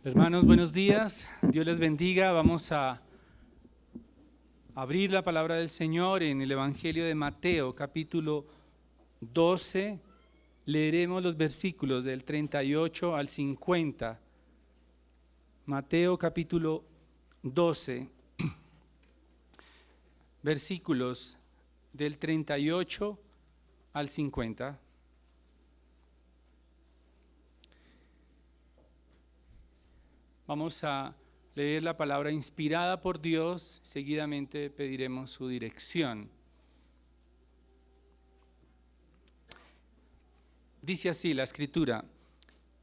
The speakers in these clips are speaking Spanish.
Hermanos, buenos días. Dios les bendiga. Vamos a abrir la palabra del Señor en el Evangelio de Mateo, capítulo 12. Leeremos los versículos del 38 al 50. Mateo, capítulo 12, versículos del 38 al 50. Vamos a leer la palabra inspirada por Dios, seguidamente pediremos su dirección. Dice así la escritura: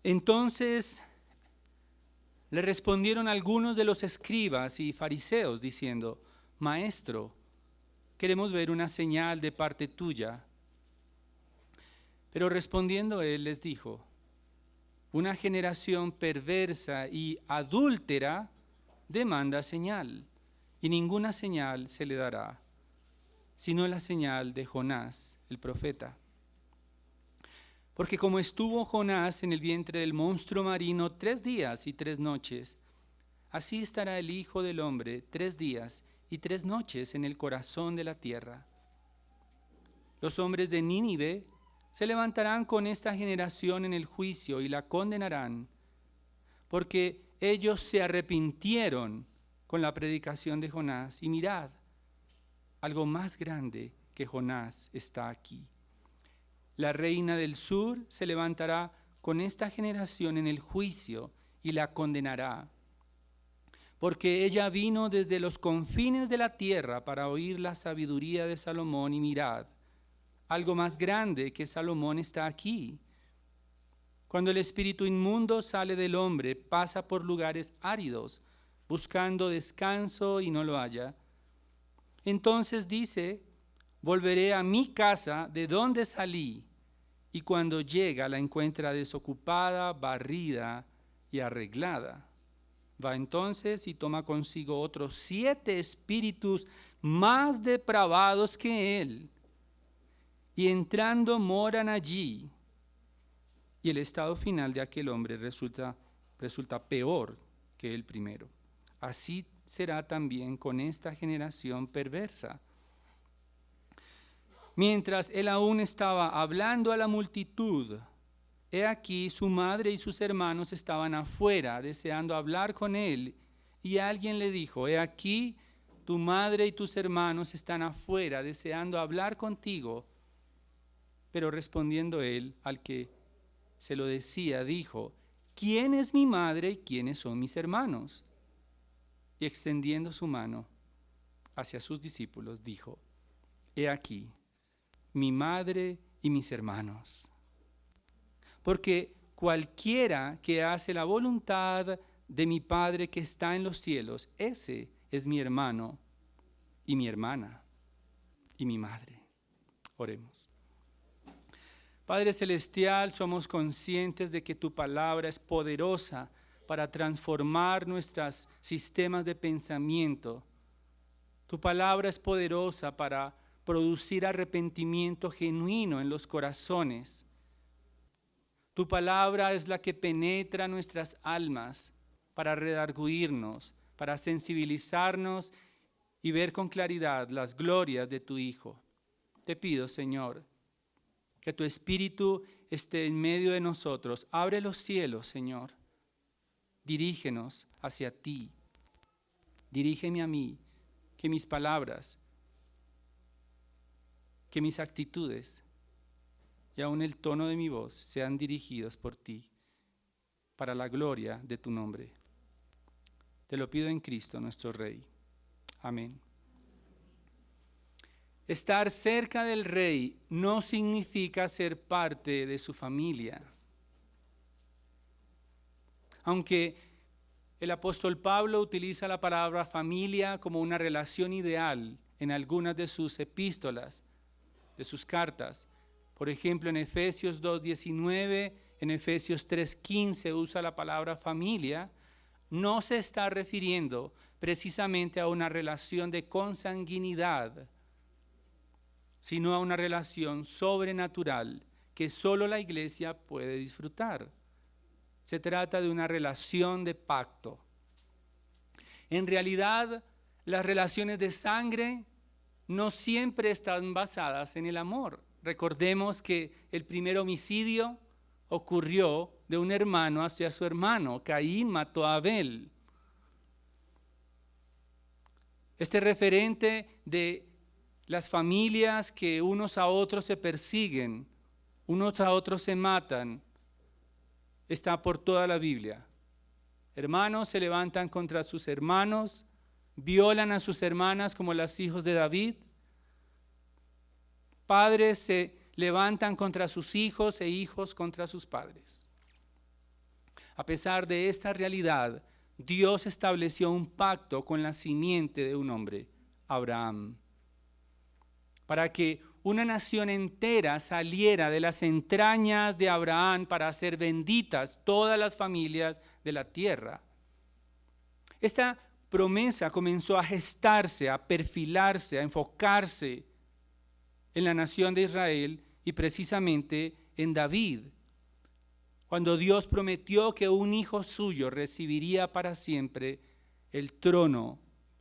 entonces le respondieron algunos de los escribas y fariseos diciendo: Maestro, queremos ver una señal de parte tuya. Pero respondiendo él les dijo: una generación perversa y adúltera demanda señal, y ninguna señal se le dará, sino la señal de Jonás, el profeta. Porque como estuvo Jonás en el vientre del monstruo marino 3 días y 3 noches, así estará el Hijo del Hombre 3 días y 3 noches en el corazón de la tierra. Los hombres de Nínive se levantarán con esta generación en el juicio y la condenarán, porque ellos se arrepintieron con la predicación de Jonás. Y mirad, algo más grande que Jonás está aquí. La reina del sur se levantará con esta generación en el juicio y la condenará, porque ella vino desde los confines de la tierra para oír la sabiduría de Salomón. Y mirad, algo más grande que Salomón está aquí. Cuando el espíritu inmundo sale del hombre, pasa por lugares áridos, buscando descanso y no lo halla. Entonces dice: volveré a mi casa de donde salí, y cuando llega la encuentra desocupada, barrida y arreglada. Va entonces y toma consigo otros 7 espíritus más depravados que él, y entrando moran allí. Y el estado final de aquel hombre resulta peor que el primero. Así será también con esta generación perversa. Mientras él aún estaba hablando a la multitud, he aquí su madre y sus hermanos estaban afuera deseando hablar con él. Y alguien le dijo: he aquí tu madre y tus hermanos están afuera deseando hablar contigo. Pero respondiendo él al que se lo decía, dijo: ¿quién es mi madre y quiénes son mis hermanos? Y extendiendo su mano hacia sus discípulos, dijo: he aquí mi madre y mis hermanos. Porque cualquiera que hace la voluntad de mi Padre que está en los cielos, ese es mi hermano y mi hermana y mi madre. Oremos. Padre Celestial, somos conscientes de que tu palabra es poderosa para transformar nuestros sistemas de pensamiento. Tu palabra es poderosa para producir arrepentimiento genuino en los corazones. Tu palabra es la que penetra nuestras almas para redarguirnos, para sensibilizarnos y ver con claridad las glorias de tu Hijo. Te pido, Señor, que tu Espíritu esté en medio de nosotros. Abre los cielos, Señor. Dirígenos hacia ti. Dirígeme a mí, que mis palabras, que mis actitudes y aun el tono de mi voz sean dirigidos por ti, para la gloria de tu nombre. Te lo pido en Cristo nuestro Rey. Amén. Estar cerca del Rey no significa ser parte de su familia. Aunque el apóstol Pablo utiliza la palabra familia como una relación ideal en algunas de sus epístolas, de sus cartas. Por ejemplo, en Efesios 2:19, en Efesios 3:15 usa la palabra familia. No se está refiriendo precisamente a una relación de consanguinidad, sino a una relación sobrenatural que solo la iglesia puede disfrutar. Se trata de una relación de pacto. En realidad, las relaciones de sangre no siempre están basadas en el amor. Recordemos que el primer homicidio ocurrió de un hermano hacia su hermano. Caín mató a Abel. Este referente de las familias que unos a otros se persiguen, unos a otros se matan, está por toda la Biblia. Hermanos se levantan contra sus hermanos, violan a sus hermanas como los hijos de David. Padres se levantan contra sus hijos e hijos contra sus padres. A pesar de esta realidad, Dios estableció un pacto con la simiente de un hombre, Abraham, para que una nación entera saliera de las entrañas de Abraham para ser benditas todas las familias de la tierra. Esta promesa comenzó a gestarse, a perfilarse, a enfocarse en la nación de Israel y precisamente en David, cuando Dios prometió que un hijo suyo recibiría para siempre el trono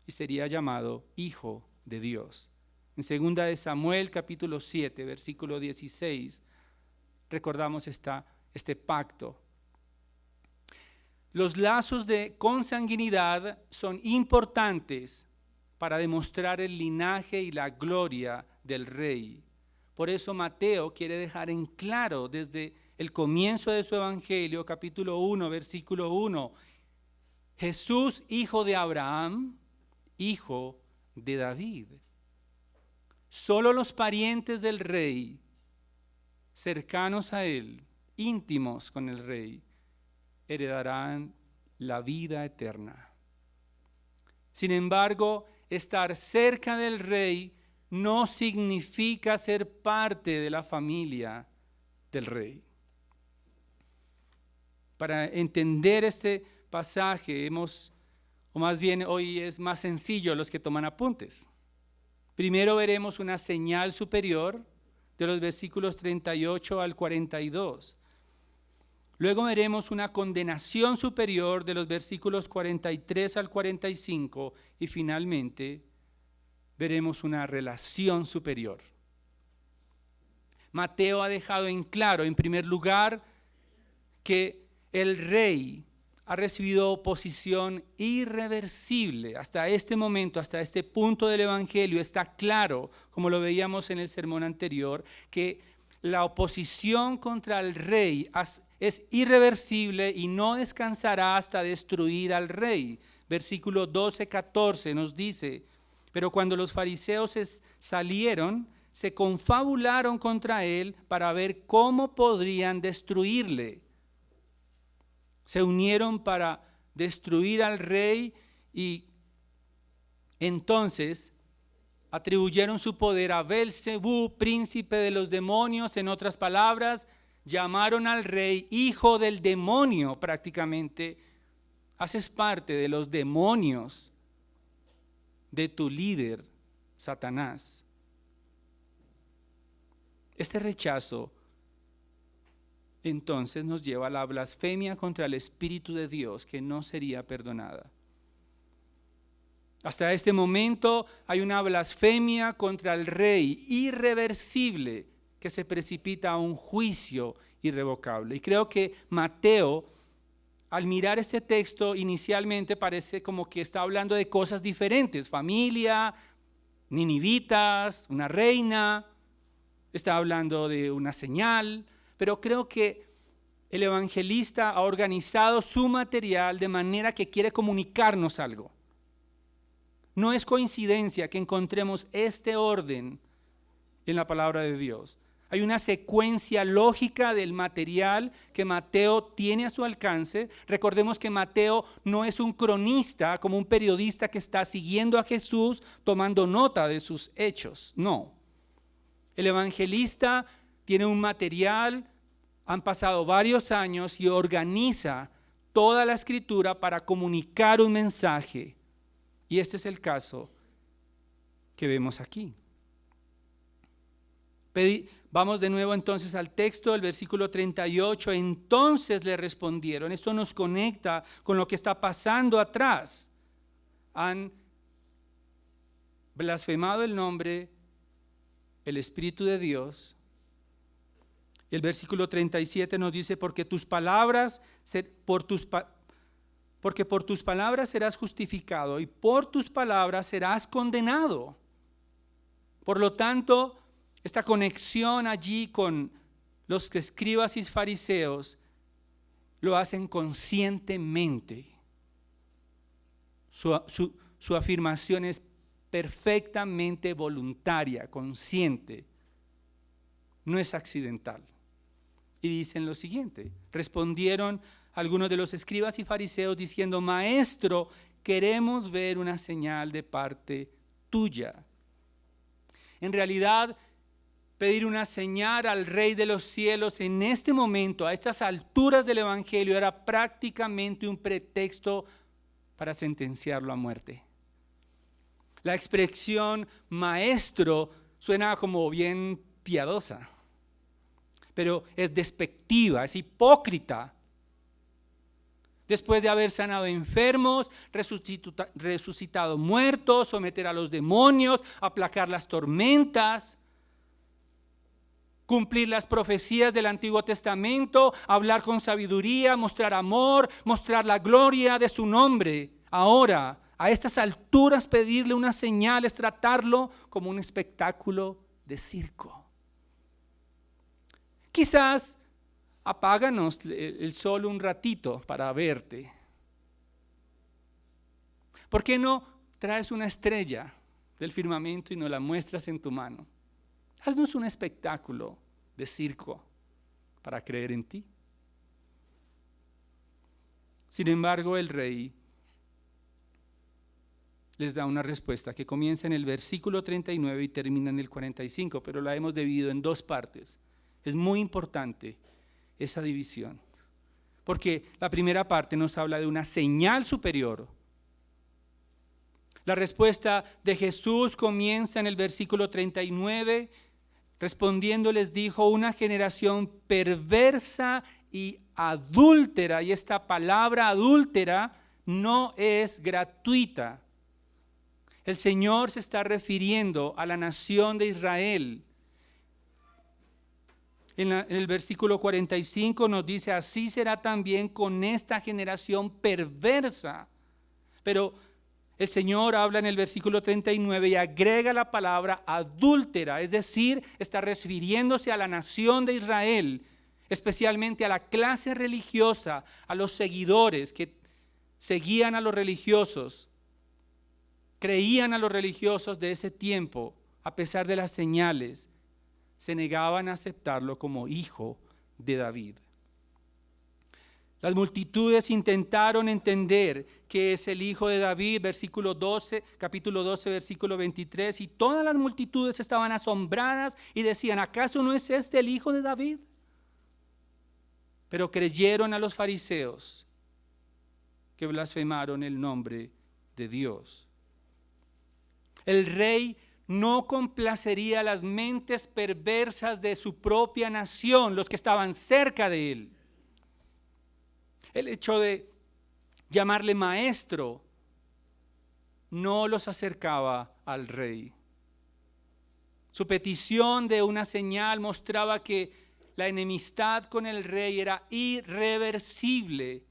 y sería llamado Hijo de Dios. En 2 de Samuel capítulo 7, versículo 16, recordamos este pacto. Los lazos de consanguinidad son importantes para demostrar el linaje y la gloria del rey. Por eso Mateo quiere dejar en claro desde el comienzo de su evangelio, capítulo 1, versículo 1, Jesús, hijo de Abraham, hijo de David. Solo los parientes del rey, cercanos a él, íntimos con el rey, heredarán la vida eterna. Sin embargo, estar cerca del rey no significa ser parte de la familia del rey. Para entender este pasaje, o más bien hoy es más sencillo los que toman apuntes. Primero veremos una señal superior de los versículos 38 al 42. Luego veremos una condenación superior de los versículos 43 al 45 y finalmente veremos una relación superior. Mateo ha dejado en claro, en primer lugar, que el rey ha recibido oposición irreversible. Hasta este momento, hasta este punto del evangelio, está claro, como lo veíamos en el sermón anterior, que la oposición contra el rey es irreversible y no descansará hasta destruir al rey. Versículo 12-14 nos dice: pero cuando los fariseos salieron, se confabularon contra él para ver cómo podrían destruirle. Se unieron para destruir al rey y entonces atribuyeron su poder a Belcebú, príncipe de los demonios. En otras palabras, llamaron al rey hijo del demonio prácticamente. Haces parte de los demonios de tu líder, Satanás. Este rechazo entonces nos lleva a la blasfemia contra el Espíritu de Dios, que no sería perdonada. Hasta este momento hay una blasfemia contra el rey irreversible que se precipita a un juicio irrevocable. Y creo que Mateo, al mirar este texto, inicialmente parece como que está hablando de cosas diferentes: familia, ninivitas, una reina, está hablando de una señal. Pero creo que el evangelista ha organizado su material de manera que quiere comunicarnos algo. No es coincidencia que encontremos este orden en la palabra de Dios. Hay una secuencia lógica del material que Mateo tiene a su alcance. Recordemos que Mateo no es un cronista, como un periodista que está siguiendo a Jesús tomando nota de sus hechos. No. El evangelista tiene un material, han pasado varios años y organiza toda la escritura para comunicar un mensaje. Y este es el caso que vemos aquí. Vamos de nuevo entonces al texto, el versículo 38. Entonces le respondieron. Esto nos conecta con lo que está pasando atrás. Han blasfemado el nombre, el Espíritu de Dios. El versículo 37 nos dice, porque por tus palabras serás justificado y por tus palabras serás condenado. Por lo tanto, esta conexión allí con los escribas y fariseos lo hacen conscientemente. Su afirmación es perfectamente voluntaria, consciente, no es accidental. Y dicen lo siguiente: respondieron algunos de los escribas y fariseos diciendo, Maestro, queremos ver una señal de parte tuya. En realidad, pedir una señal al Rey de los cielos en este momento, a estas alturas del Evangelio, era prácticamente un pretexto para sentenciarlo a muerte. La expresión maestro suena como bien piadosa, pero es despectiva, es hipócrita. Después de haber sanado enfermos, resucitado muertos, someter a los demonios, aplacar las tormentas, cumplir las profecías del Antiguo Testamento, hablar con sabiduría, mostrar amor, mostrar la gloria de su nombre. Ahora, a estas alturas, pedirle una señal es tratarlo como un espectáculo de circo. Quizás apáganos el sol un ratito para verte. ¿Por qué no traes una estrella del firmamento y nos la muestras en tu mano? Haznos un espectáculo de circo para creer en ti. Sin embargo, el rey les da una respuesta que comienza en el versículo 39 y termina en el 45, pero la hemos dividido en dos partes. Es muy importante esa división, porque la primera parte nos habla de una señal superior. La respuesta de Jesús comienza en el versículo 39, respondiendo les dijo, una generación perversa y adúltera, y esta palabra adúltera no es gratuita. El Señor se está refiriendo a la nación de Israel. En el versículo 45 nos dice, así será también con esta generación perversa. Pero el Señor habla en el versículo 39 y agrega la palabra adúltera, es decir, está refiriéndose a la nación de Israel, especialmente a la clase religiosa, a los seguidores que seguían a los religiosos, creían a los religiosos de ese tiempo, a pesar de las señales. Se negaban a aceptarlo como hijo de David. Las multitudes intentaron entender que es el hijo de David, capítulo 12, versículo 23, y todas las multitudes estaban asombradas y decían, ¿acaso no es este el hijo de David? Pero creyeron a los fariseos que blasfemaron el nombre de Dios. El rey no complacería las mentes perversas de su propia nación, los que estaban cerca de él. El hecho de llamarle maestro no los acercaba al rey. Su petición de una señal mostraba que la enemistad con el rey era irreversible.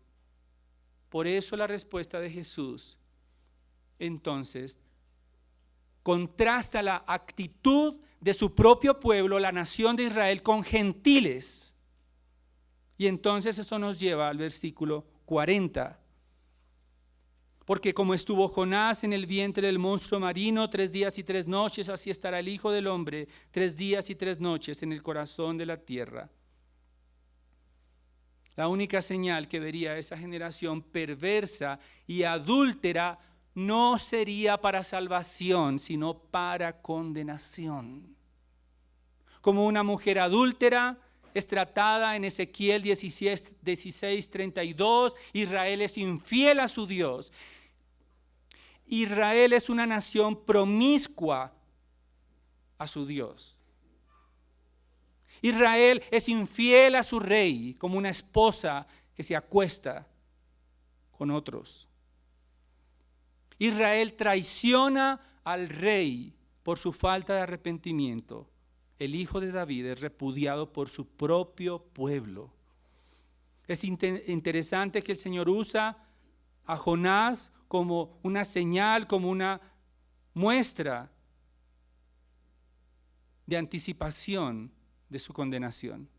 Por eso la respuesta de Jesús entonces contrasta la actitud de su propio pueblo, la nación de Israel, con gentiles. Y entonces eso nos lleva al versículo 40. Porque como estuvo Jonás en el vientre del monstruo marino 3 días y 3 noches, así estará el Hijo del Hombre 3 días y 3 noches en el corazón de la tierra. La única señal que vería esa generación perversa y adúltera no sería para salvación, sino para condenación. Como una mujer adúltera es tratada en Ezequiel 16:32, Israel es infiel a su Dios. Israel es una nación promiscua a su Dios. Israel es infiel a su rey, como una esposa que se acuesta con otros. Israel traiciona al rey por su falta de arrepentimiento. El hijo de David es repudiado por su propio pueblo. Es interesante que el Señor usa a Jonás como una señal, como una muestra de anticipación de su condenación.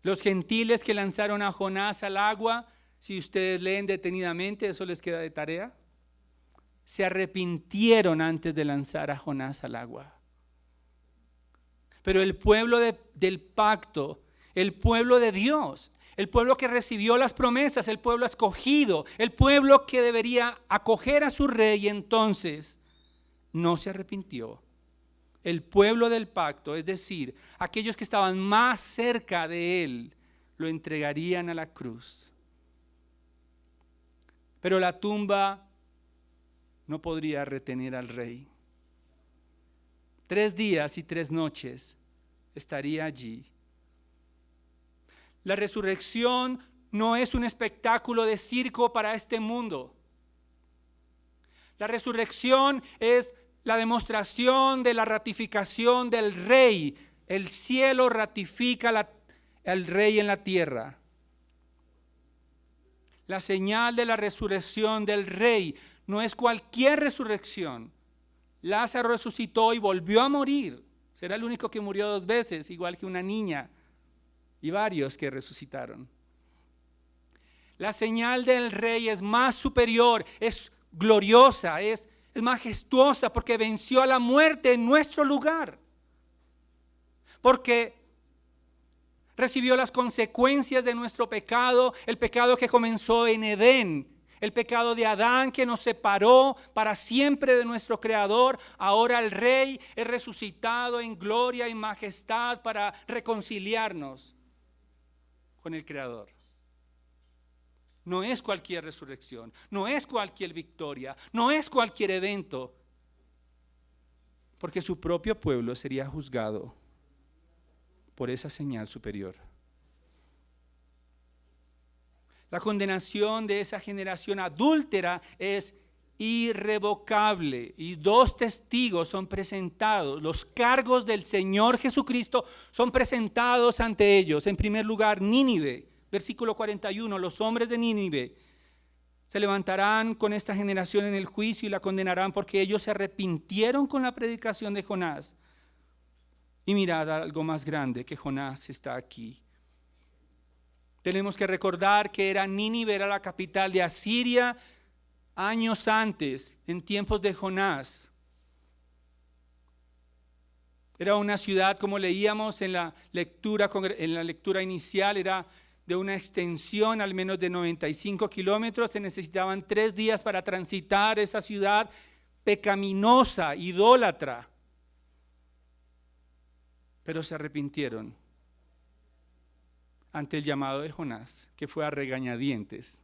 Los gentiles que lanzaron a Jonás al agua, si ustedes leen detenidamente, eso les queda de tarea, se arrepintieron antes de lanzar a Jonás al agua. Pero el pueblo del pacto, el pueblo de Dios, el pueblo que recibió las promesas, el pueblo escogido, el pueblo que debería acoger a su rey, entonces no se arrepintió. El pueblo del pacto, es decir, aquellos que estaban más cerca de él, lo entregarían a la cruz. Pero la tumba no podría retener al rey. 3 días y 3 noches estaría allí. La resurrección no es un espectáculo de circo para este mundo. La resurrección es la demostración de la ratificación del rey. El cielo ratifica al rey en la tierra. La señal de la resurrección del rey no es cualquier resurrección. Lázaro resucitó y volvió a morir. Será el único que murió 2 veces, igual que una niña y varios que resucitaron. La señal del rey es más superior, es gloriosa, es majestuosa porque venció a la muerte en nuestro lugar. Porque recibió las consecuencias de nuestro pecado, el pecado que comenzó en Edén, el pecado de Adán que nos separó para siempre de nuestro Creador. Ahora el Rey es resucitado en gloria y majestad para reconciliarnos con el Creador. No es cualquier resurrección, no es cualquier victoria, no es cualquier evento, porque su propio pueblo sería juzgado por esa señal superior. La condenación de esa generación adúltera es irrevocable y 2 testigos son presentados. Los cargos del Señor Jesucristo son presentados ante ellos. En primer lugar, Nínive, versículo 41, los hombres de Nínive se levantarán con esta generación en el juicio y la condenarán porque ellos se arrepintieron con la predicación de Jonás. Y mirad, algo más grande, que Jonás está aquí. Tenemos que recordar que Nínive era la capital de Asiria años antes, en tiempos de Jonás. Era una ciudad, como leíamos en la lectura inicial, era de una extensión al menos de 95 kilómetros. Se necesitaban 3 días para transitar esa ciudad pecaminosa, idólatra. Pero se arrepintieron ante el llamado de Jonás, que fue a regañadientes.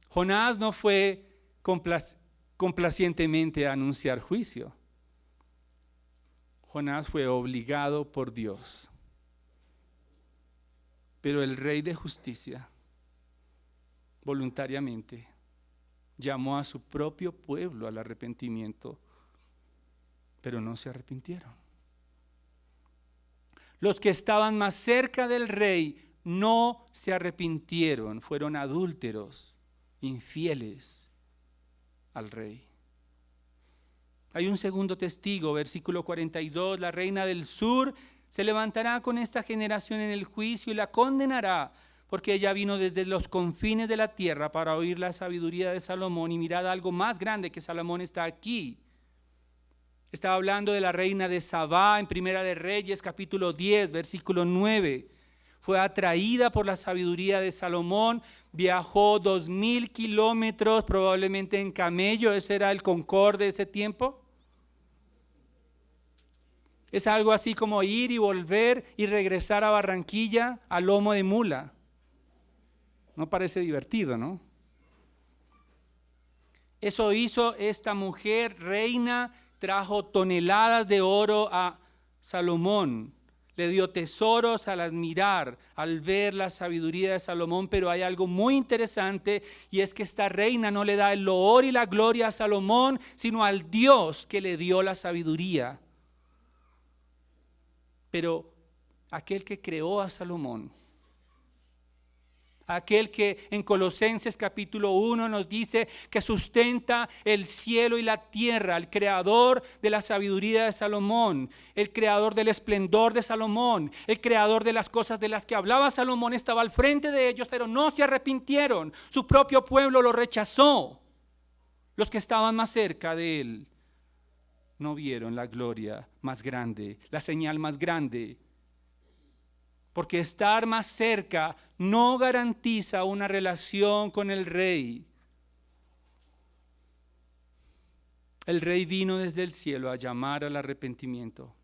Jonás no fue complacientemente a anunciar juicio. Jonás fue obligado por Dios. Pero el Rey de Justicia, voluntariamente, llamó a su propio pueblo al arrepentimiento, pero no se arrepintieron. Los que estaban más cerca del rey no se arrepintieron, fueron adúlteros, infieles al rey. Hay un segundo testigo, versículo 42, la reina del sur se levantará con esta generación en el juicio y la condenará, porque ella vino desde los confines de la tierra para oír la sabiduría de Salomón. Y mirad, algo más grande que Salomón está aquí. Estaba hablando de la reina de Sabá en Primera de Reyes, capítulo 10, versículo 9. Fue atraída por la sabiduría de Salomón, viajó 2000 kilómetros, probablemente en camello. Ese era el Concorde de ese tiempo. Es algo así como ir y volver y regresar a Barranquilla a lomo de mula. No parece divertido, ¿no? Eso hizo esta mujer reina. Trajo toneladas de oro a Salomón le dio tesoros al admirar, al ver la sabiduría de Salomón, pero hay algo muy interesante y es que esta reina no le da el loor y la gloria a Salomón, sino al Dios que le dio la sabiduría. Pero aquel que creó a Salomón, aquel que en Colosenses capítulo 1 nos dice que sustenta el cielo y la tierra, el creador de la sabiduría de Salomón, el creador del esplendor de Salomón, el creador de las cosas de las que hablaba Salomón, estaba al frente de ellos, pero no se arrepintieron. Su propio pueblo lo rechazó. Los que estaban más cerca de él no vieron la gloria más grande, la señal más grande. Porque estar más cerca no garantiza una relación con el rey. El rey vino desde el cielo a llamar al arrepentimiento.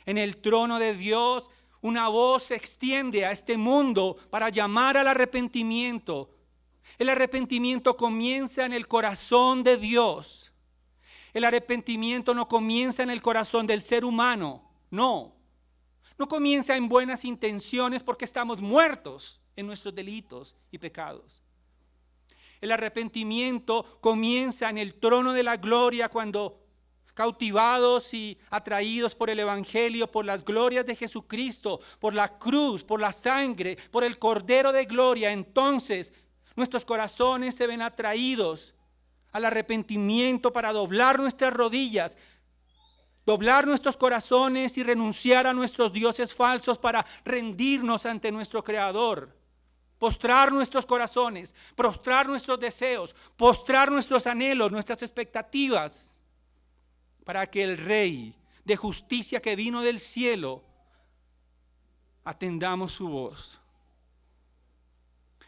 En el trono de Dios, una voz se extiende a este mundo para llamar al arrepentimiento. El arrepentimiento comienza en el corazón de Dios. El arrepentimiento no comienza en el corazón del ser humano, no. No comienza en buenas intenciones porque estamos muertos en nuestros delitos y pecados. El arrepentimiento comienza en el trono de la gloria cuando, cautivados y atraídos por el evangelio, por las glorias de Jesucristo, por la cruz, por la sangre, por el Cordero de gloria, entonces nuestros corazones se ven atraídos al arrepentimiento para doblar nuestras rodillas, doblar nuestros corazones y renunciar a nuestros dioses falsos para rendirnos ante nuestro Creador. Postrar nuestros corazones, prostrar nuestros deseos, postrar nuestros anhelos, nuestras expectativas, para que el Rey de justicia que vino del cielo, atendamos su voz.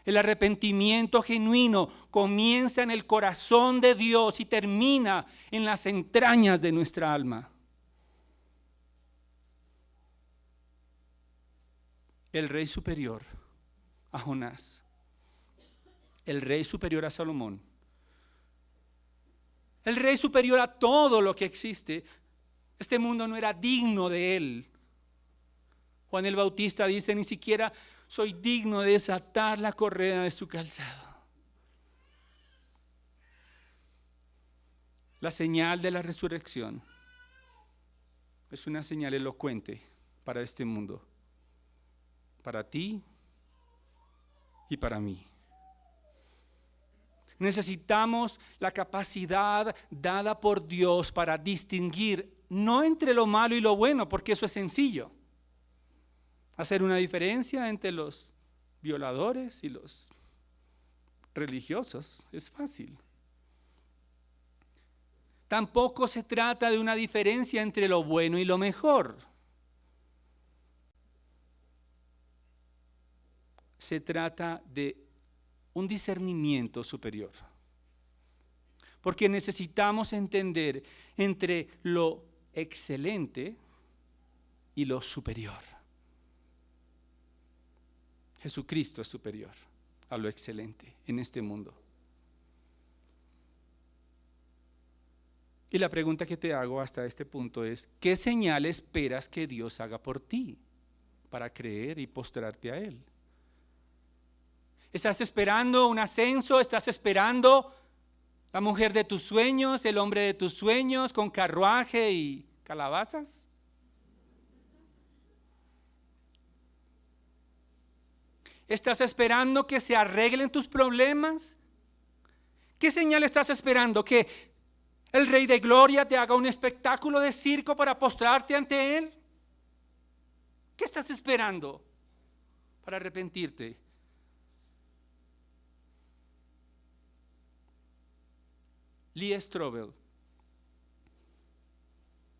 El arrepentimiento genuino comienza en el corazón de Dios y termina en las entrañas de nuestra alma. El rey superior a Jonás, el rey superior a Salomón, el rey superior a todo lo que existe. Este mundo no era digno de él. Juan el Bautista dice: ni siquiera soy digno de desatar la correa de su calzado. La señal de la resurrección es una señal elocuente para este mundo, para ti y para mí. Necesitamos la capacidad dada por Dios para distinguir no entre lo malo y lo bueno, porque eso es sencillo. Hacer una diferencia entre los violadores y los religiosos es fácil. Tampoco se trata de una diferencia entre lo bueno y lo mejor. Se trata de un discernimiento superior. Porque necesitamos entender entre lo excelente y lo superior. Jesucristo es superior a lo excelente en este mundo. Y la pregunta que te hago hasta este punto es: ¿qué señal esperas que Dios haga por ti para creer y postrarte a Él? ¿Estás esperando un ascenso? ¿Estás esperando la mujer de tus sueños, el hombre de tus sueños con carruaje y calabazas? ¿Estás esperando que se arreglen tus problemas? ¿Qué señal estás esperando? ¿Que el Rey de Gloria te haga un espectáculo de circo para postrarte ante Él? ¿Qué estás esperando para arrepentirte? Lee Strobel,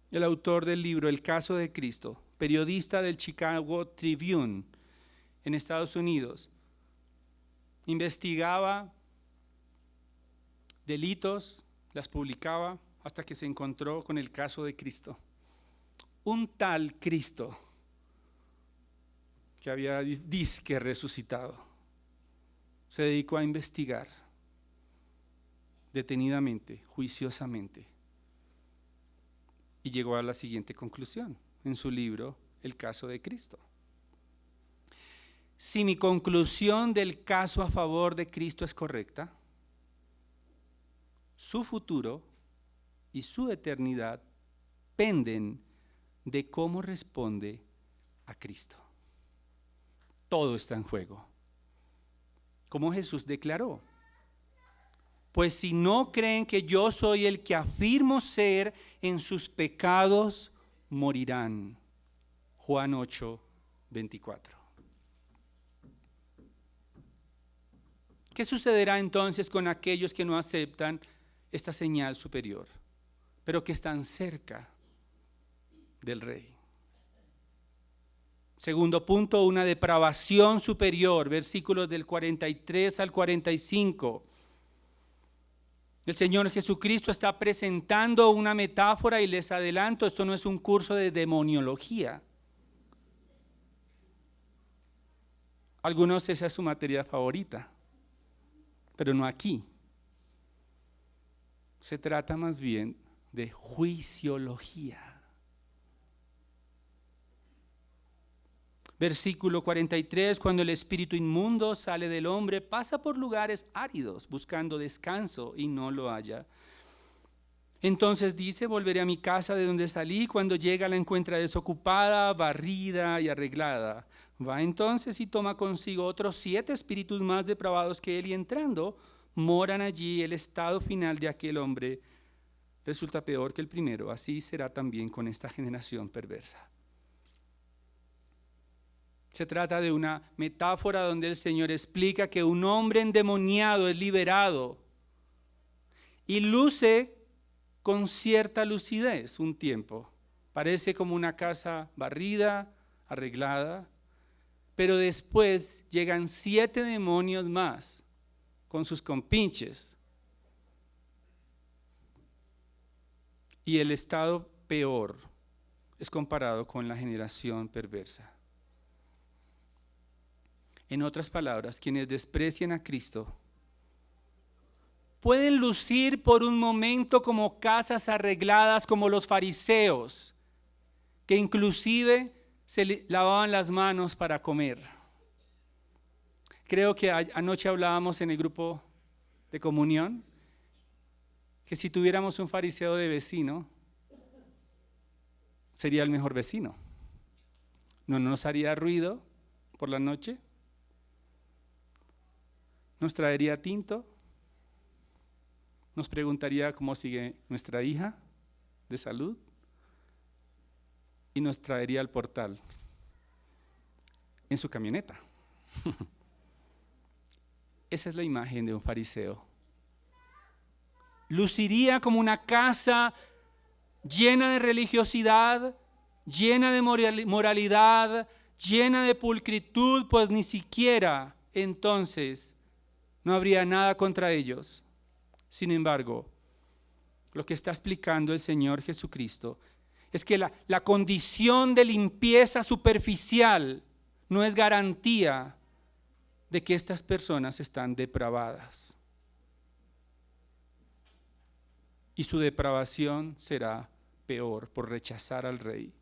el autor del libro El caso de Cristo, periodista del Chicago Tribune en Estados Unidos, investigaba delitos, las publicaba hasta que se encontró con el caso de Cristo. Un tal Cristo que había disque resucitado se dedicó a investigar detenidamente, juiciosamente. Y llegó a la siguiente conclusión en su libro, El caso de Cristo. Si mi conclusión del caso a favor de Cristo es correcta, su futuro y su eternidad penden de cómo responde a Cristo. Todo está en juego. Como Jesús declaró: pues si no creen que yo soy el que afirmo ser, en sus pecados morirán. Juan 8:24. ¿Qué sucederá entonces con aquellos que no aceptan esta señal superior, pero que están cerca del Rey? Segundo punto, una depravación superior, versículos del 43 al 45. El Señor Jesucristo está presentando una metáfora y les adelanto, esto no es un curso de demoniología. Algunos esa es su materia favorita, pero no aquí. Se trata más bien de juiciología. Versículo 43, cuando el espíritu inmundo sale del hombre, pasa por lugares áridos buscando descanso y no lo halla. Entonces dice: volveré a mi casa de donde salí. Cuando llega la encuentra desocupada, barrida y arreglada. Va entonces y toma consigo otros 7 espíritus más depravados que él, y entrando moran allí. El estado final de aquel hombre resulta peor que el primero. Así será también con esta generación perversa. Se trata de una metáfora donde el Señor explica que un hombre endemoniado es liberado y luce con cierta lucidez un tiempo. Parece como una casa barrida, arreglada, pero después llegan 7 demonios más con sus compinches. Y el estado peor es comparado con la generación perversa. En otras palabras, quienes desprecian a Cristo pueden lucir por un momento como casas arregladas, como los fariseos, que inclusive se lavaban las manos para comer. Creo que anoche hablábamos en el grupo de comunión que si tuviéramos un fariseo de vecino, sería el mejor vecino. No nos haría ruido por la noche. Nos traería tinto, nos preguntaría cómo sigue nuestra hija de salud y nos traería al portal en su camioneta. Esa es la imagen de un fariseo. Luciría como una casa llena de religiosidad, llena de moralidad, llena de pulcritud, pues ni siquiera entonces no habría nada contra ellos. Sin embargo, lo que está explicando el Señor Jesucristo es que la condición de limpieza superficial no es garantía de que estas personas están depravadas. Y su depravación será peor por rechazar al Rey.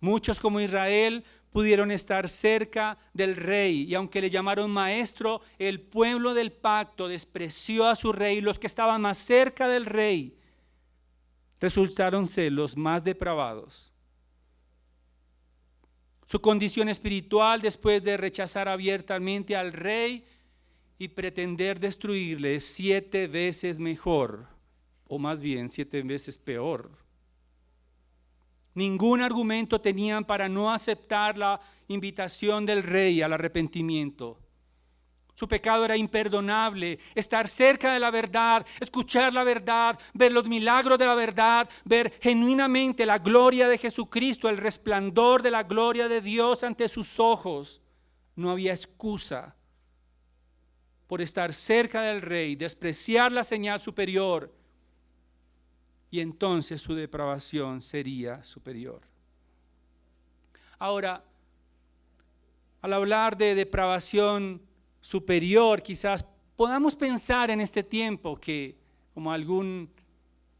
Muchos, como Israel, pudieron estar cerca del Rey, y aunque le llamaron maestro, el pueblo del pacto despreció a su Rey. Los que estaban más cerca del Rey resultaron ser los más depravados. Su condición espiritual, después de rechazar abiertamente al Rey y pretender destruirle, es 7 veces mejor, o más bien 7 veces peor. Ningún argumento tenían para no aceptar la invitación del Rey al arrepentimiento. Su pecado era imperdonable. Estar cerca de la verdad, escuchar la verdad, ver los milagros de la verdad, ver genuinamente la gloria de Jesucristo, el resplandor de la gloria de Dios ante sus ojos. No había excusa por estar cerca del Rey, despreciar la señal superior, y entonces su depravación sería superior. Ahora, al hablar de depravación superior, quizás podamos pensar en este tiempo que, como algún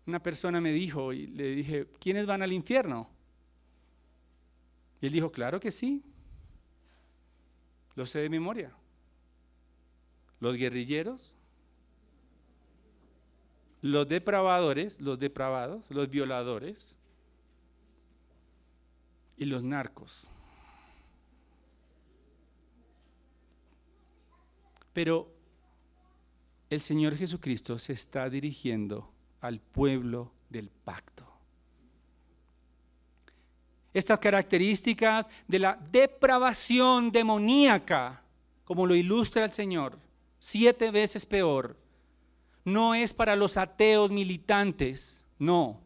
Una persona me dijo, y le dije, ¿quiénes van al infierno? Y él dijo, claro que sí, lo sé de memoria. Los guerrilleros, los depravadores, los depravados, los violadores y los narcos. Pero el Señor Jesucristo se está dirigiendo al pueblo del pacto. Estas características de la depravación demoníaca, como lo ilustra el Señor, 7 veces peor, no es para los ateos militantes, no.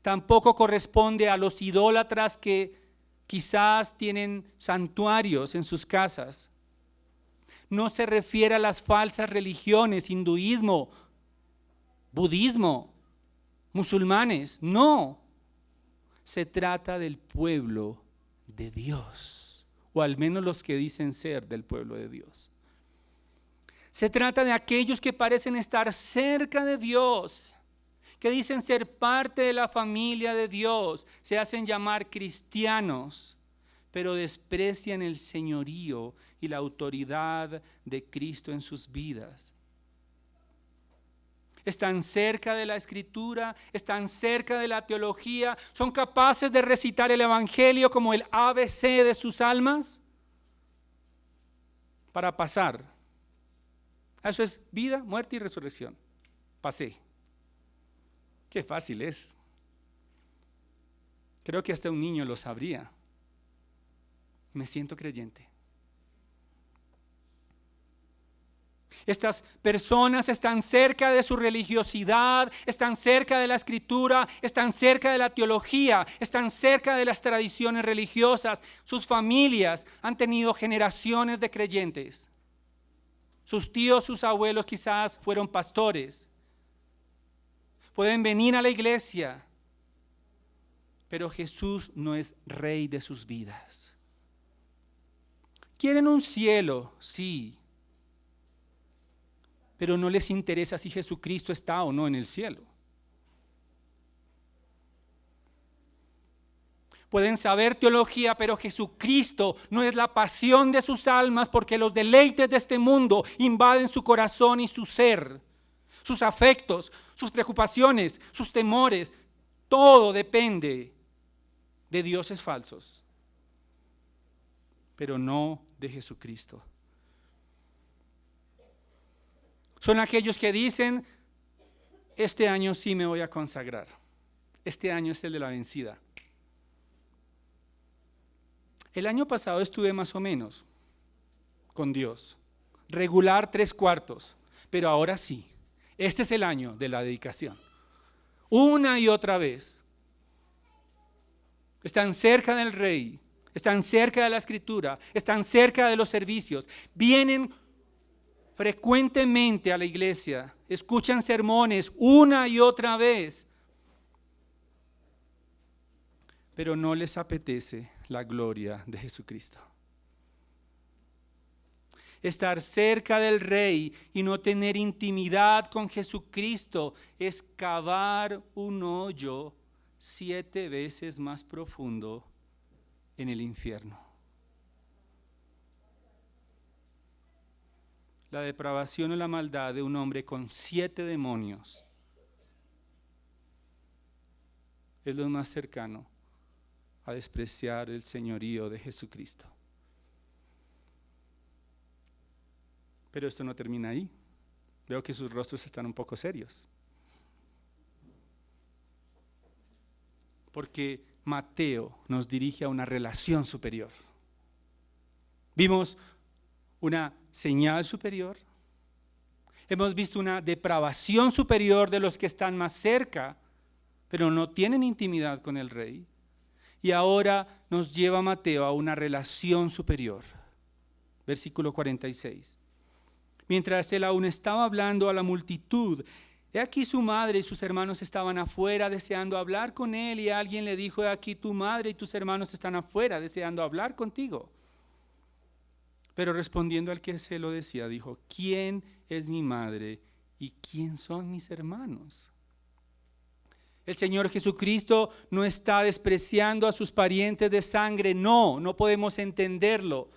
Tampoco corresponde a los idólatras que quizás tienen santuarios en sus casas. No se refiere a las falsas religiones, hinduismo, budismo, musulmanes, no. Se trata del pueblo de Dios, o al menos los que dicen ser del pueblo de Dios. Se trata de aquellos que parecen estar cerca de Dios, que dicen ser parte de la familia de Dios, se hacen llamar cristianos, pero desprecian el señorío y la autoridad de Cristo en sus vidas. Están cerca de la Escritura, están cerca de la teología, son capaces de recitar el Evangelio como el ABC de sus almas para pasar. Eso es vida, muerte y resurrección. Pasé. Qué fácil es. Creo que hasta un niño lo sabría. Me siento creyente. Estas personas están cerca de su religiosidad, están cerca de la Escritura, están cerca de la teología, están cerca de las tradiciones religiosas. Sus familias han tenido generaciones de creyentes. Sus tíos, sus abuelos quizás fueron pastores. Pueden venir a la iglesia, pero Jesús no es rey de sus vidas. Quieren un cielo, sí, pero no les interesa si Jesucristo está o no en el cielo. Pueden saber teología, pero Jesucristo no es la pasión de sus almas, porque los deleites de este mundo invaden su corazón y su ser, sus afectos, sus preocupaciones, sus temores. Todo depende de dioses falsos, pero no de Jesucristo. Son aquellos que dicen, este año sí me voy a consagrar. Este año es el de la vencida. El año pasado estuve más o menos con Dios, regular 3/4, pero ahora sí, este es el año de la dedicación. Una y otra vez. Están cerca del Rey, están cerca de la Escritura, están cerca de los servicios, vienen frecuentemente a la iglesia, escuchan sermones una y otra vez, pero no les apetece la gloria de Jesucristo. Estar cerca del Rey y no tener intimidad con Jesucristo es cavar un hoyo 7 veces más profundo en el infierno. La depravación o la maldad de un hombre con 7 demonios es lo más cercano a despreciar el señorío de Jesucristo. Pero esto no termina ahí. Veo que sus rostros están un poco serios. Porque Mateo nos dirige a una relación superior. Vimos una señal superior. Hemos visto una depravación superior de los que están más cerca, pero no tienen intimidad con el Rey. Y ahora nos lleva Mateo a una relación superior. Versículo 46. Mientras él aún estaba hablando a la multitud, he aquí su madre y sus hermanos estaban afuera deseando hablar con él, y alguien le dijo, he aquí tu madre y tus hermanos están afuera deseando hablar contigo. Pero respondiendo al que se lo decía, dijo, ¿quién es mi madre y quién son mis hermanos? El Señor Jesucristo no está despreciando a sus parientes de sangre. No podemos entenderlo.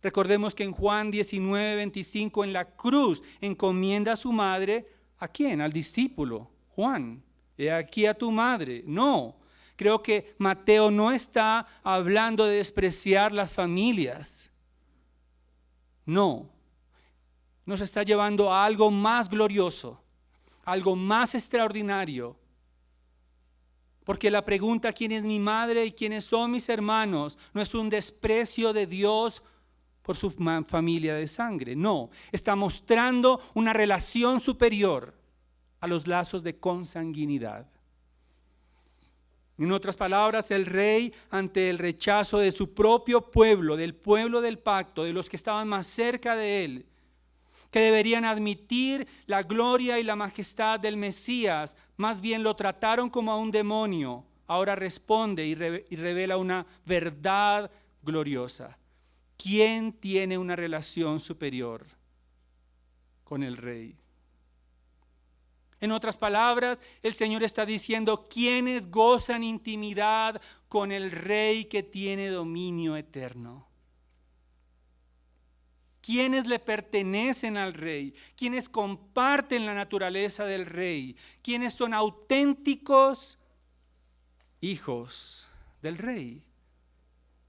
Recordemos que en Juan 19:25 en la cruz encomienda a su madre, ¿a quién? Al discípulo, Juan. He aquí a tu madre. No, creo que Mateo no está hablando de despreciar las familias. No, nos está llevando a algo más glorioso, algo más extraordinario. Porque la pregunta ¿quién es mi madre y quiénes son mis hermanos? No es un desprecio de Dios por su familia de sangre. No, está mostrando una relación superior a los lazos de consanguinidad. En otras palabras, el rey, ante el rechazo de su propio pueblo, del pueblo del pacto, de los que estaban más cerca de él, que deberían admitir la gloria y la majestad del Mesías, más bien lo trataron como a un demonio. Ahora responde y revela una verdad gloriosa. ¿Quién tiene una relación superior con el rey? En otras palabras, el Señor está diciendo, ¿quiénes gozan intimidad con el rey que tiene dominio eterno? ¿Quiénes le pertenecen al rey? ¿Quiénes comparten la naturaleza del rey? ¿Quiénes son auténticos hijos del rey?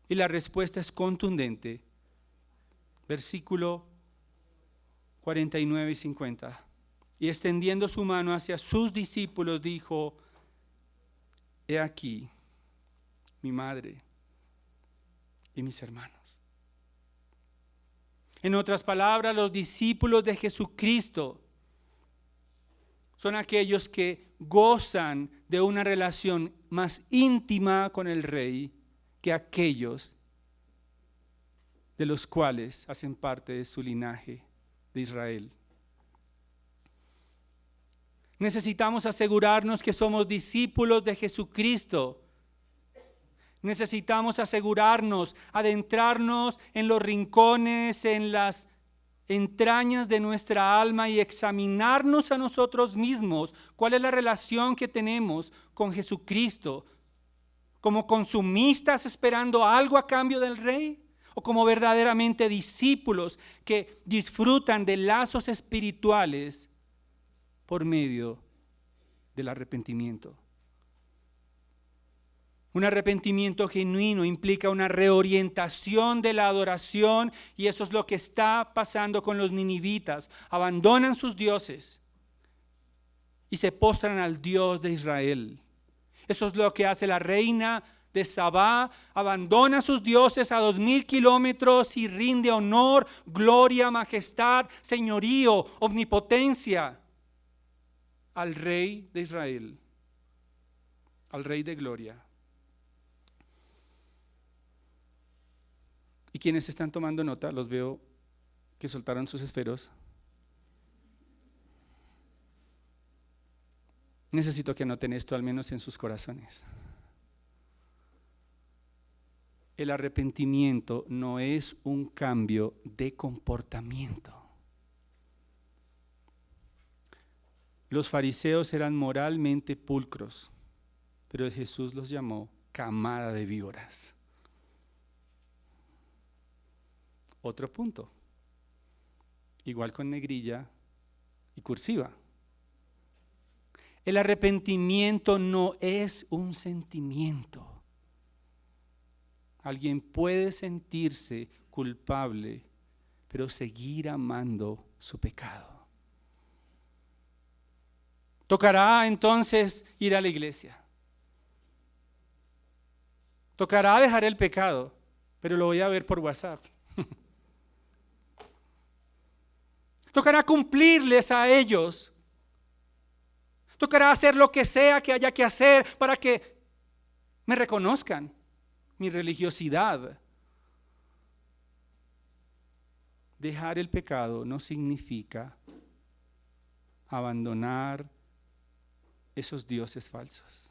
Y la respuesta es contundente. Versículo 49 y 50. Y extendiendo su mano hacia sus discípulos dijo, he aquí mi madre y mis hermanos. En otras palabras, los discípulos de Jesucristo son aquellos que gozan de una relación más íntima con el Rey que aquellos de los cuales hacen parte de su linaje de Israel. Necesitamos asegurarnos que somos discípulos de Jesucristo. Necesitamos asegurarnos, adentrarnos en los rincones, en las entrañas de nuestra alma y examinarnos a nosotros mismos. ¿Cuál es la relación que tenemos con Jesucristo? ¿Como consumistas esperando algo a cambio del Rey? ¿O como verdaderamente discípulos que disfrutan de lazos espirituales por medio del arrepentimiento? Un arrepentimiento genuino implica una reorientación de la adoración, y eso es lo que está pasando con los ninivitas. Abandonan sus dioses y se postran al Dios de Israel. Eso es lo que hace la reina de Sabá. Abandona sus dioses a 2000 kilómetros y rinde honor, gloria, majestad, señorío, omnipotencia al Rey de Israel, al Rey de gloria. Y quienes están tomando nota, los veo que soltaron sus esferos. Necesito que anoten esto al menos en sus corazones. El arrepentimiento no es un cambio de comportamiento. Los fariseos eran moralmente pulcros, pero Jesús los llamó camada de víboras. Otro punto, igual con negrilla y cursiva. El arrepentimiento no es un sentimiento. Alguien puede sentirse culpable, pero seguir amando su pecado. Tocará entonces ir a la iglesia. Tocará dejar el pecado, pero lo voy a ver por WhatsApp. Tocará cumplirles a ellos. Tocará hacer lo que sea que haya que hacer para que me reconozcan mi religiosidad. Dejar el pecado no significa abandonar esos dioses falsos.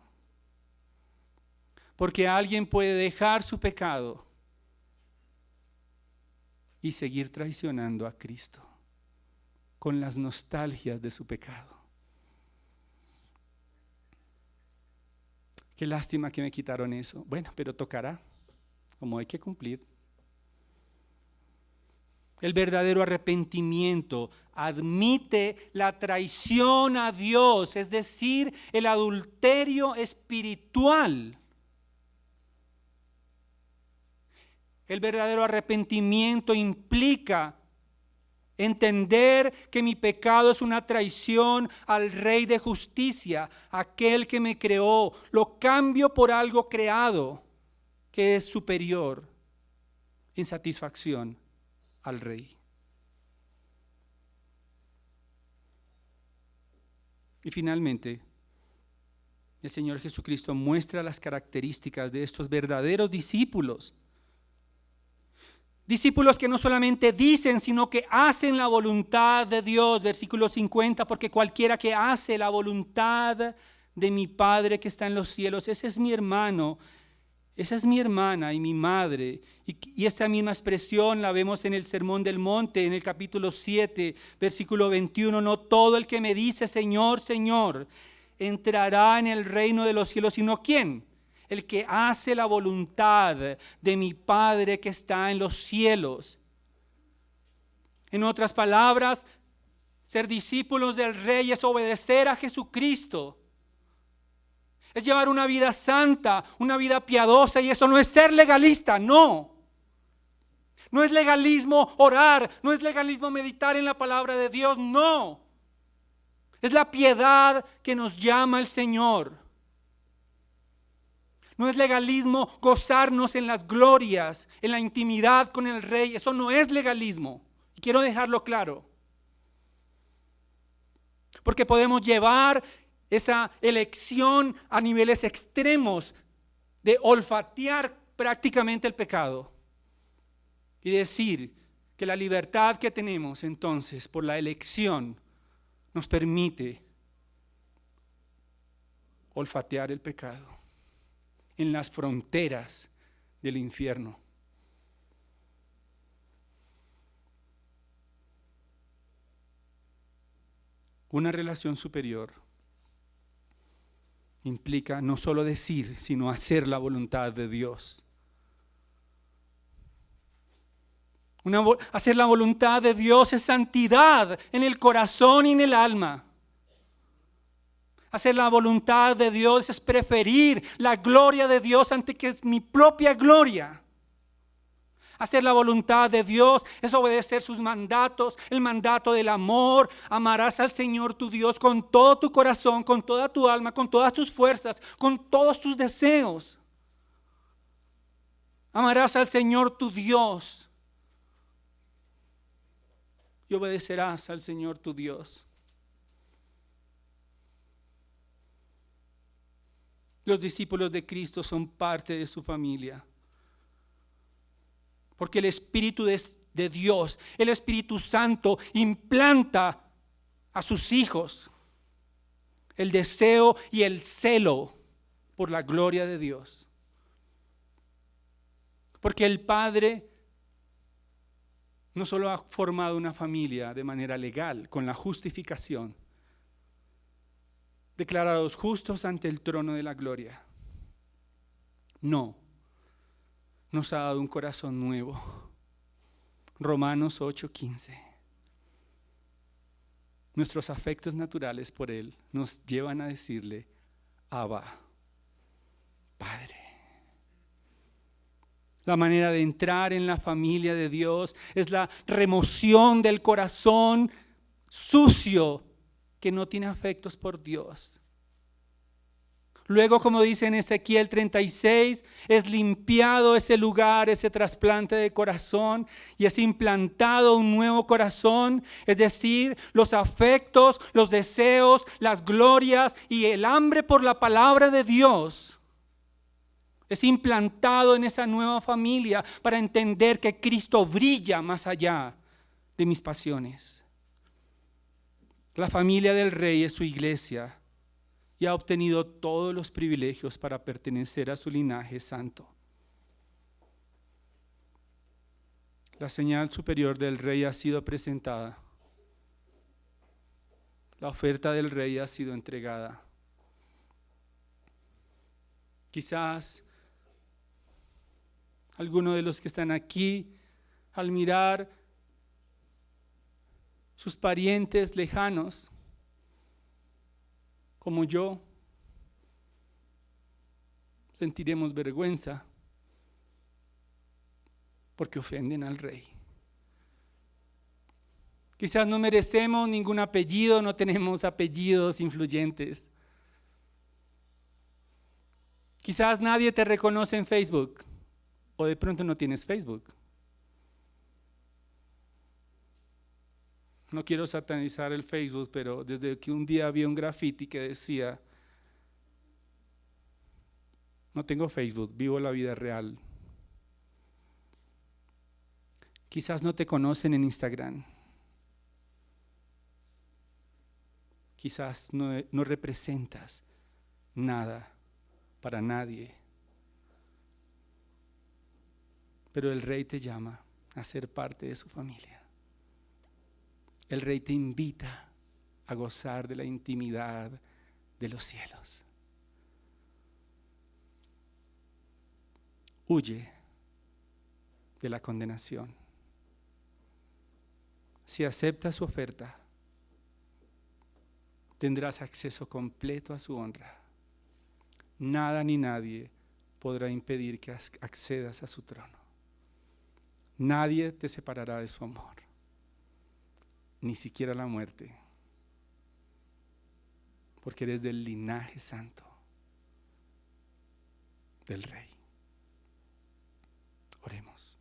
Porque alguien puede dejar su pecado y seguir traicionando a Cristo con las nostalgias de su pecado. Qué lástima que me quitaron eso. Bueno, pero tocará, como hay que cumplir. El verdadero arrepentimiento admite la traición a Dios, es decir, el adulterio espiritual. El verdadero arrepentimiento implica entender que mi pecado es una traición al Rey de justicia, aquel que me creó. Lo cambio por algo creado que es superior en satisfacción al Rey. Y finalmente, el Señor Jesucristo muestra las características de estos verdaderos discípulos. Discípulos que no solamente dicen, sino que hacen la voluntad de Dios. Versículo 50, porque cualquiera que hace la voluntad de mi Padre que está en los cielos, ese es mi hermano, esa es mi hermana y mi madre. Y esta misma expresión la vemos en el Sermón del Monte, en el capítulo 7, versículo 21. No todo el que me dice Señor, Señor, entrará en el reino de los cielos, sino ¿quién? El que hace la voluntad de mi Padre que está en los cielos. En otras palabras, ser discípulos del Rey es obedecer a Jesucristo. Es llevar una vida santa, una vida piadosa, y eso no es ser legalista, no. No es legalismo orar, no es legalismo meditar en la palabra de Dios, no. Es la piedad que nos llama el Señor. No es legalismo gozarnos en las glorias, en la intimidad con el Rey. Eso no es legalismo. Y quiero dejarlo claro. Porque podemos llevar esa elección a niveles extremos de olfatear prácticamente el pecado y decir que la libertad que tenemos entonces por la elección nos permite olfatear el pecado en las fronteras del infierno. Una relación superior implica no solo decir, sino hacer la voluntad de Dios. Hacer la voluntad de Dios es santidad en el corazón y en el alma. Hacer la voluntad de Dios es preferir la gloria de Dios antes que mi propia gloria. Hacer la voluntad de Dios es obedecer sus mandatos, el mandato del amor. Amarás al Señor tu Dios con todo tu corazón, con toda tu alma, con todas tus fuerzas, con todos tus deseos. Amarás al Señor tu Dios y obedecerás al Señor tu Dios. Los discípulos de Cristo son parte de su familia. Porque el Espíritu de Dios, el Espíritu Santo, implanta a sus hijos el deseo y el celo por la gloria de Dios. Porque el Padre no solo ha formado una familia de manera legal, con la justificación, declarados justos ante el trono de la gloria. No, nos ha dado un corazón nuevo. Romanos 8:15. Nuestros afectos naturales por Él nos llevan a decirle, Abba, Padre. La manera de entrar en la familia de Dios es la remoción del corazón sucio que no tiene afectos por Dios. Luego, como dice en Ezequiel 36, es limpiado ese lugar, ese trasplante de corazón, y es implantado un nuevo corazón, es decir, los afectos, los deseos, las glorias y el hambre por la palabra de Dios. Es implantado en esa nueva familia para entender que Cristo brilla más allá de mis pasiones. La familia del Rey es su iglesia y ha obtenido todos los privilegios para pertenecer a su linaje santo. La señal superior del Rey ha sido presentada. La oferta del Rey ha sido entregada. Quizás algunos de los que están aquí, al mirar sus parientes lejanos, como yo, sentiremos vergüenza porque ofenden al Rey. Quizás no merecemos ningún apellido, no tenemos apellidos influyentes. Quizás nadie te reconoce en Facebook, o de pronto no tienes Facebook. No quiero satanizar el Facebook, pero desde que un día vi un graffiti que decía: no tengo Facebook, vivo la vida real. Quizás no te conocen en Instagram. Quizás no representas nada para nadie. Pero el Rey te llama a ser parte de su familia. El Rey te invita a gozar de la intimidad de los cielos. Huye de la condenación. Si aceptas su oferta, tendrás acceso completo a su honra. Nada ni nadie podrá impedir que accedas a su trono. Nadie te separará de su amor, ni siquiera la muerte, porque eres del linaje santo del Rey. Oremos.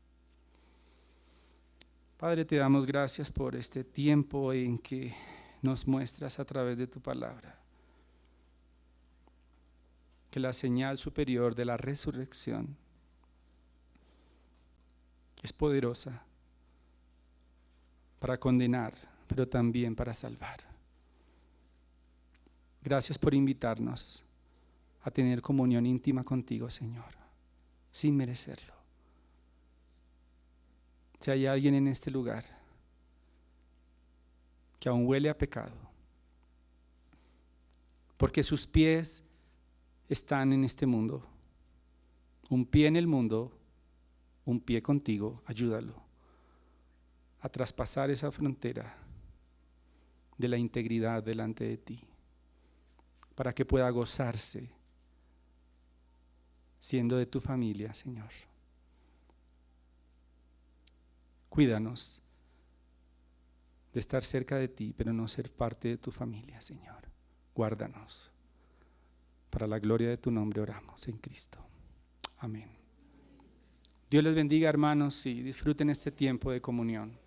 Padre, te damos gracias por este tiempo en que nos muestras a través de tu palabra que la señal superior de la resurrección es poderosa para condenar, pero también para salvar. Gracias por invitarnos a tener comunión íntima contigo, Señor, sin merecerlo. Si hay alguien en este lugar que aún huele a pecado, porque sus pies están en este mundo, un pie en el mundo, un pie contigo, ayúdalo a traspasar esa frontera de la integridad delante de ti, para que pueda gozarse siendo de tu familia, Señor. Cuídanos de estar cerca de ti, pero no ser parte de tu familia, Señor. Guárdanos. Para la gloria de tu nombre oramos en Cristo. Amén. Dios les bendiga, hermanos, y disfruten este tiempo de comunión.